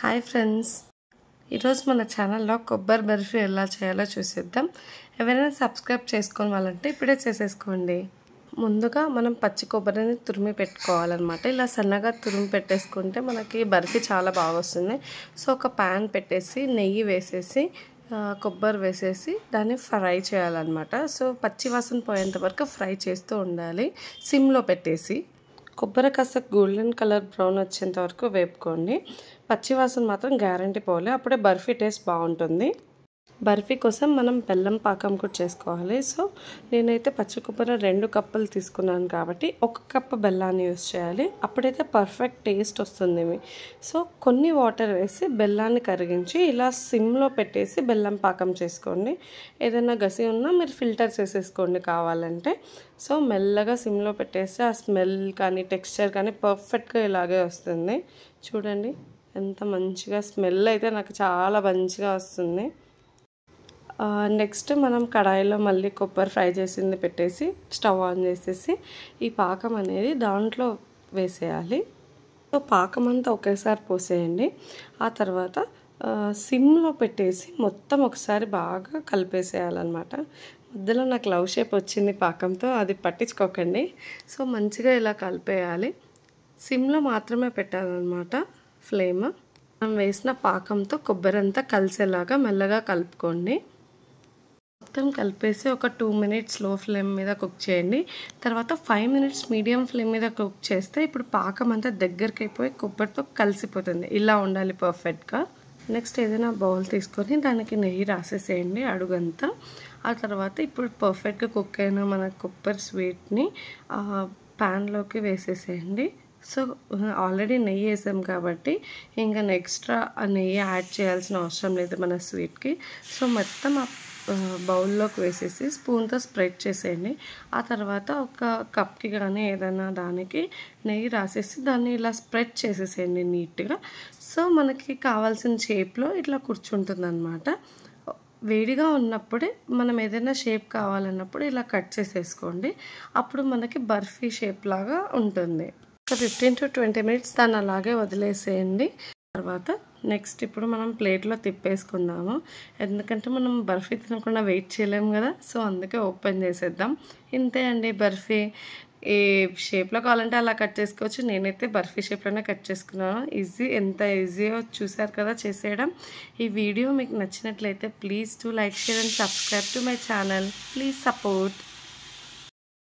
Hi friends, ఈరోజు మన ఛానల్లో కొబ్బరి బర్ఫీ ఎలా చేయాలో చూసేద్దాం. ఎవరైనా సబ్స్క్రైబ్ చేసుకోని వాళ్ళంటే ఇప్పుడే చేసేసుకోండి. ముందుగా మనం పచ్చి కొబ్బరిని తురిమి పెట్టుకోవాలన్నమాట. ఇలా సన్నగా తురిమి పెట్టేసుకుంటే మనకి బర్ఫీ చాలా బాగా వస్తుంది. సో ఒక ప్యాన్ పెట్టేసి నెయ్యి వేసేసి కొబ్బరి వేసేసి దాన్ని ఫ్రై చేయాలన్నమాట. సో పచ్చి వాసన పోయేంత వరకు ఫ్రై చేస్తూ ఉండాలి సిమ్లో పెట్టేసి. కొబ్బరి కాస్త గోల్డెన్ కలర్ బ్రౌన్ వచ్చేంత వరకు వేపుకోండి. పచ్చివాసన మాత్రం గ్యారంటీ పోలే, అప్పుడే బర్ఫీ టేస్ట్ బాగుంటుంది. బర్ఫీ కోసం మనం బెల్లం పాకం కూడా చేసుకోవాలి. సో నేనైతే పచ్చి కొబ్బరి 2 కప్పులు తీసుకున్నాను కాబట్టి 1 కప్పు బెల్లాన్ని యూస్ చేయాలి. అప్పుడైతే పర్ఫెక్ట్ టేస్ట్ వస్తుంది. సో కొన్ని వాటర్ వేసి బెల్లాన్ని కరిగించి ఇలా సిమ్లో పెట్టేసి బెల్లం పాకం చేసుకోండి. ఏదైనా గసి ఉన్నా మీరు ఫిల్టర్ చేసేసుకోండి కావాలంటే. సో మెల్లగా సిమ్లో పెట్టేసి ఆ స్మెల్ కానీ టెక్స్చర్ కానీ పర్ఫెక్ట్గా ఇలాగే వస్తుంది. చూడండి ఎంత మంచిగా స్మెల్ అయితే నాకు చాలా మంచిగా వస్తుంది. నెక్స్ట్ మనం కడాయిలో మళ్ళీ కొబ్బరి ఫ్రై చేసింది పెట్టేసి స్టవ్ ఆన్ చేసేసి ఈ పాకం అనేది దాంట్లో వేసేయాలి. సో పాకం అంతా ఒకేసారి పోసేయండి. ఆ తర్వాత సిమ్లో పెట్టేసి మొత్తం ఒకసారి బాగా కలిపేసేయాలన్నమాట. మధ్యలో నాకు లవ్ షేప్ వచ్చింది పాకంతో, అది పట్టించుకోకండి. సో మంచిగా ఇలా కలిపేయాలి. సిమ్లో మాత్రమే పెట్టాలన్నమాట ఫ్లేమ్. మనం వేసిన పాకంతో కొబ్బరి అంతా కలిసేలాగా మెల్లగా కలుపుకోండి. మొత్తం కలిపేసి ఒక 2 మినిట్స్ లో ఫ్లేమ్ మీద కుక్ చేయండి. తర్వాత 5 మినిట్స్ మీడియం ఫ్లేమ్ మీద కుక్ చేస్తే ఇప్పుడు పాకం అంతా దగ్గరికి అయిపోయి కొబ్బరితో కలిసిపోతుంది. ఇలా ఉండాలి పర్ఫెక్ట్గా. నెక్స్ట్ ఏదైనా బౌల్ తీసుకొని దానికి నెయ్యి రాసేసేయండి అడుగంతా. ఆ తర్వాత ఇప్పుడు పర్ఫెక్ట్గా కుక్ అయిన మన కొబ్బరి స్వీట్ని ప్యాన్లోకి వేసేసేయండి. సో ఆల్రెడీ నెయ్యి వేసాం కాబట్టి ఇంకా ఎక్స్ట్రా నెయ్యి యాడ్ చేయాల్సిన అవసరం లేదు మన స్వీట్కి. సో మొత్తం బౌల్లోకి వేసేసి స్పూన్తో స్ప్రెడ్ చేసేయండి. ఆ తర్వాత ఒక కప్కి కానీ ఏదైనా దానికి నెయ్యి రాసేసి దాన్ని ఇలా స్ప్రెడ్ చేసేసేయండి నీట్గా. సో మనకి కావాల్సిన షేప్లో ఇట్లా కూర్చుంటుంది అన్నమాట. వేడిగా ఉన్నప్పుడే మనం ఏదైనా షేప్ కావాలన్నప్పుడు ఇలా కట్ చేసేసుకోండి. అప్పుడు మనకి బర్ఫీ షేప్ లాగా ఉంటుంది. 15 to 20 మినిట్స్ దాన్ని అలాగే వదిలేసేయండి. తర్వాత నెక్స్ట్ ఇప్పుడు మనం ప్లేట్లో తిప్పేసుకుందాము. ఎందుకంటే మనం బర్ఫీ తినకుండా వెయిట్ చేయలేము కదా. సో అందుకే ఓపెన్ చేసేద్దాం. ఇంతే అండి బర్ఫీ. ఏ షేప్లో కావాలంటే అలా కట్ చేసుకోవచ్చు. నేనైతే బర్ఫీ షేప్లోనే కట్ చేసుకున్నాను. ఎంత ఈజీయో చూసారు కదా చేసేయడం. ఈ వీడియో మీకు నచ్చినట్లయితే please to like, share and subscribe to my channel. Please support.